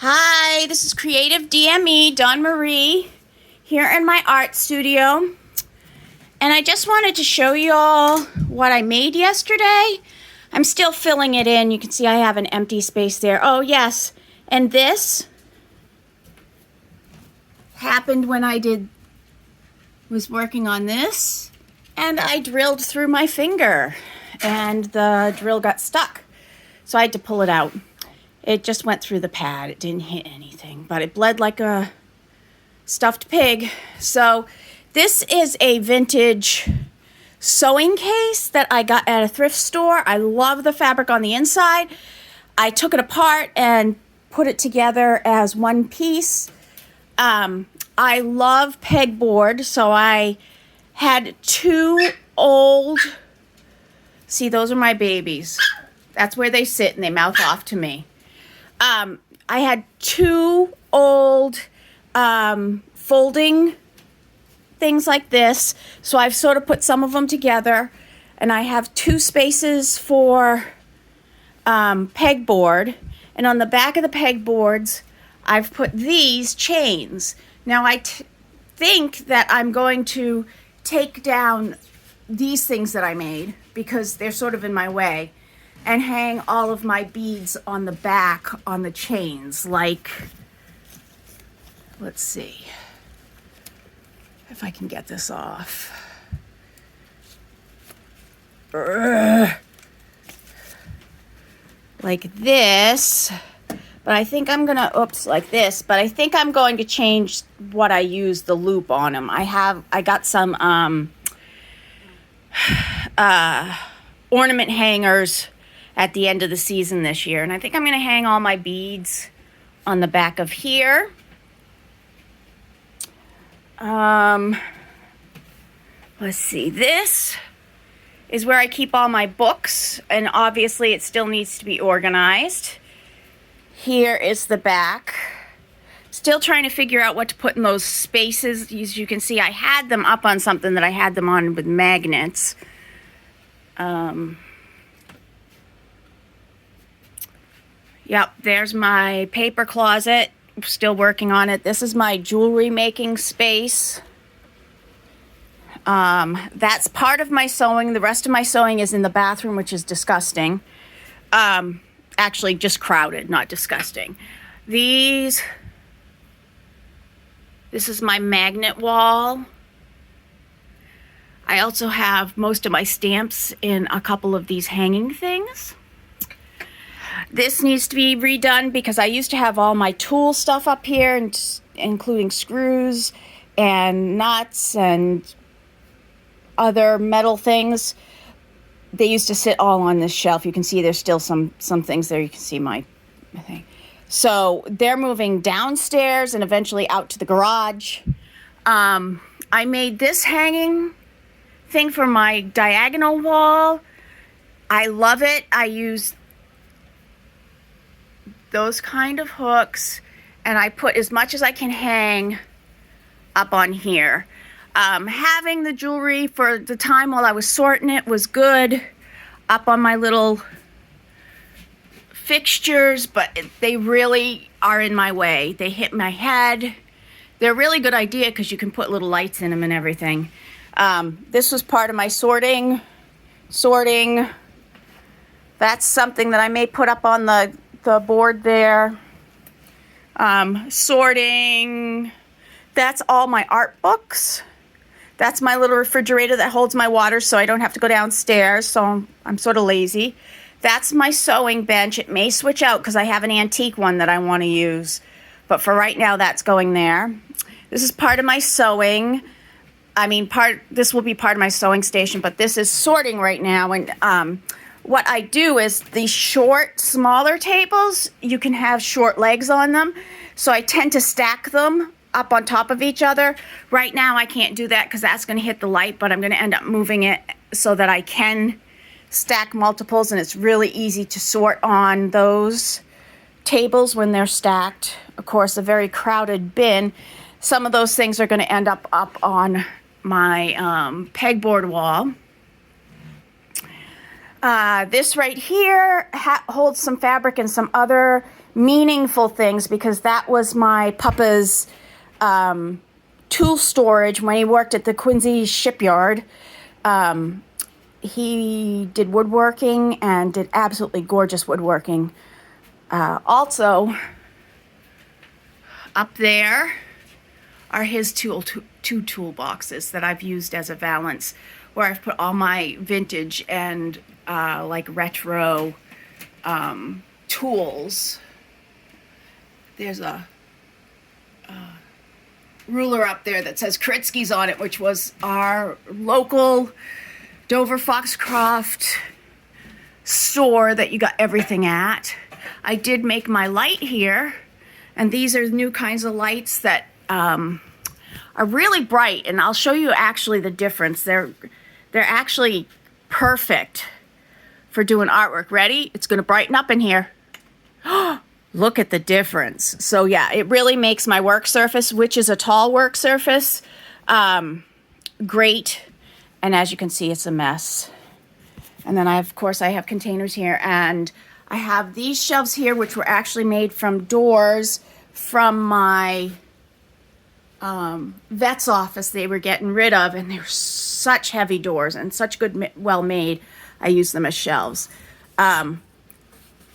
Hi, this is Creative DME, Dawn Marie, here in my art studio. And I just wanted to show you all what I made yesterday. I'm still filling it in. You can see I have an empty space there. Oh, yes. And this happened when I was working on this, and I drilled through my finger, and the drill got stuck. So I had to pull it out. It just went through the pad. It didn't hit anything, but it bled like a stuffed pig. So this is a vintage sewing case that I got at a thrift store. I love the fabric on the inside. I took it apart and put it together as one piece. I love pegboard, so I had two old, see, those are my babies. That's where they sit and they mouth off to me. I had two old folding things like this, so I've sort of put some of them together, and I have two spaces for pegboard, and on the back of the pegboards I've put these chains. Now I think that I'm going to take down these things that I made because they're sort of in my way, and hang all of my beads on the back on the chains. Like, let's see if I can get this off. Like this. But I think I'm gonna, like this. But I think I'm going to change what I use the loop on them. I got some ornament hangers at the end of the season this year, and I think I'm going to hang all my beads on the back of here. Let's see, this is where I keep all my books, and obviously it still needs to be organized. Here is the back. Still trying to figure out what to put in those spaces. As you can see, I had them up on something that I had them on with magnets. Yep, there's my paper closet. Still working on it. This is my jewelry making space. That's part of my sewing. The rest of my sewing is in the bathroom, which is disgusting. Actually, just crowded, not disgusting. This is my magnet wall. I also have most of my stamps in a couple of these hanging things. This needs to be redone because I used to have all my tool stuff up here, including screws and nuts and other metal things. They used to sit all on this shelf. You can see there's still some things there. You can see my thing. So they're moving downstairs and eventually out to the garage. I made this hanging thing for my diagonal wall. I love it. I use those kind of hooks, and I put as much as I can hang up on here. Having the jewelry for the time while I was sorting it was good up on my little fixtures, but they really are in my way. They hit my head. They're a really good idea because you can put little lights in them and everything. This was part of my sorting. That's something that I may put up on the board there. Sorting. That's all my art books. That's my little refrigerator that holds my water so I don't have to go downstairs, so I'm sort of lazy. That's my sewing bench. It may switch out because I have an antique one that I want to use, but for right now that's going there. This is part of my sewing. This will be part of my sewing station, but this is sorting right now. And what I do is these short, smaller tables, you can have short legs on them. So I tend to stack them up on top of each other. Right now I can't do that because that's going to hit the light, but I'm going to end up moving it so that I can stack multiples, and it's really easy to sort on those tables when they're stacked. Of course, a very crowded bin. Some of those things are going to end up on my pegboard wall. This right here holds some fabric and some other meaningful things because that was my papa's tool storage when he worked at the Quincy shipyard. He did woodworking and did absolutely gorgeous woodworking. Also, up there are his two toolboxes that I've used as a valance, where I've put all my vintage and like retro tools. There's a ruler up there that says Kritzky's on it, which was our local Dover Foxcroft store that you got everything at. I did make my light here, and these are new kinds of lights that are really bright, and I'll show you actually the difference. They're actually perfect for doing artwork. Ready? It's going to brighten up in here. Look at the difference. So yeah, it really makes my work surface, which is a tall work surface, great. And as you can see, it's a mess. And then of course I have containers here, and I have these shelves here, which were actually made from doors from my vet's office they were getting rid of, and they were such heavy doors and such good, well made. I use them as shelves.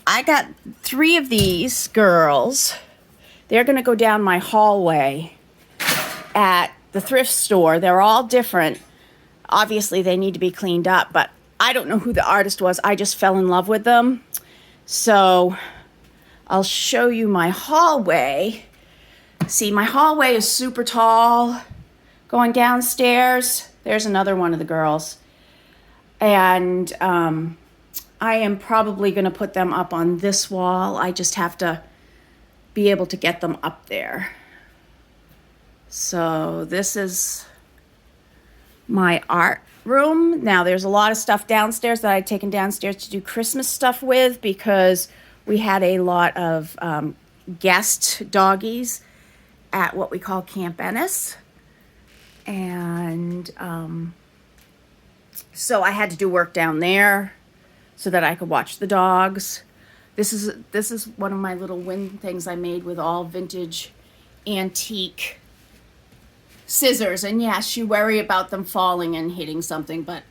I got 3 of these girls. They're going to go down my hallway at the thrift store. They're all different. Obviously, they need to be cleaned up, but I don't know who the artist was. I just fell in love with them. So I'll show you my hallway. See, my hallway is super tall. Going downstairs, there's another one of the girls. And I am probably going to put them up on this wall. I just have to be able to get them up there. So this is my art room. Now there's a lot of stuff downstairs that I'd taken downstairs to do Christmas stuff with, because we had a lot of guest doggies at what we call Camp Ennis. And so I had to do work down there so that I could watch the dogs. This is one of my little wind things I made with all vintage antique scissors. And yes, you worry about them falling and hitting something, but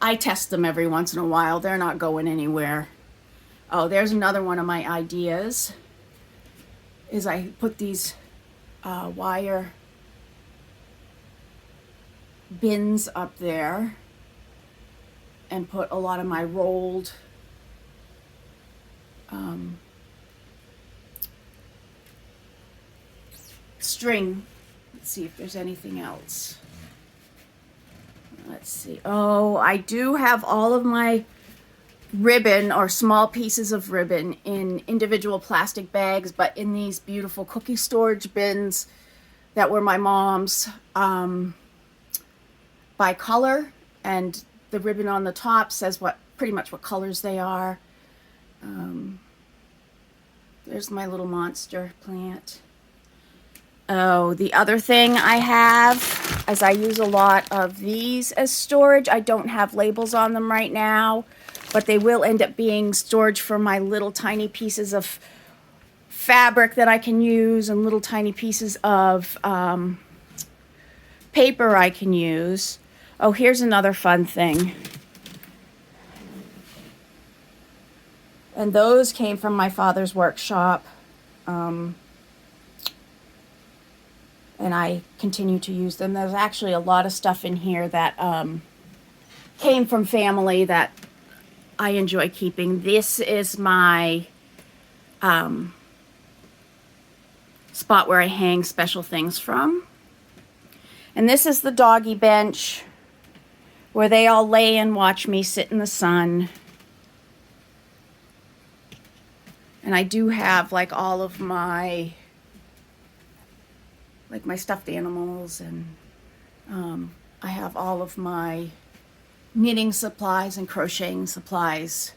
I test them every once in a while. They're not going anywhere. Oh, there's another one of my ideas, is I put these wire bins up there and put a lot of my rolled string. Let's see if there's anything else. Let's see. Oh, I do have all of my ribbon, or small pieces of ribbon, in individual plastic bags, but in these beautiful cookie storage bins that were my mom's, by color, and the ribbon on the top says pretty much what colors they are. There's my little monster plant. Oh, the other thing I have, as I use a lot of these as storage, I don't have labels on them right now, but they will end up being storage for my little tiny pieces of fabric that I can use, and little tiny pieces of paper I can use. Oh, here's another fun thing. And those came from my father's workshop. And I continue to use them. There's actually a lot of stuff in here that came from family that I enjoy keeping. This is my spot where I hang special things from. And this is the doggy bench where they all lay and watch me sit in the sun. And I do have like all of my stuffed animals, and I have all of my knitting supplies and crocheting supplies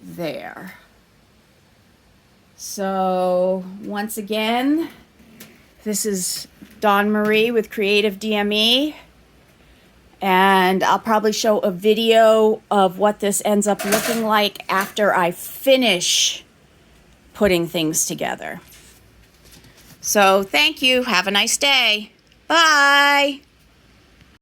there. So once again, this is Dawn Marie with Creative DME, and I'll probably show a video of what this ends up looking like after I finish putting things together. So thank you. Have a nice day. Bye.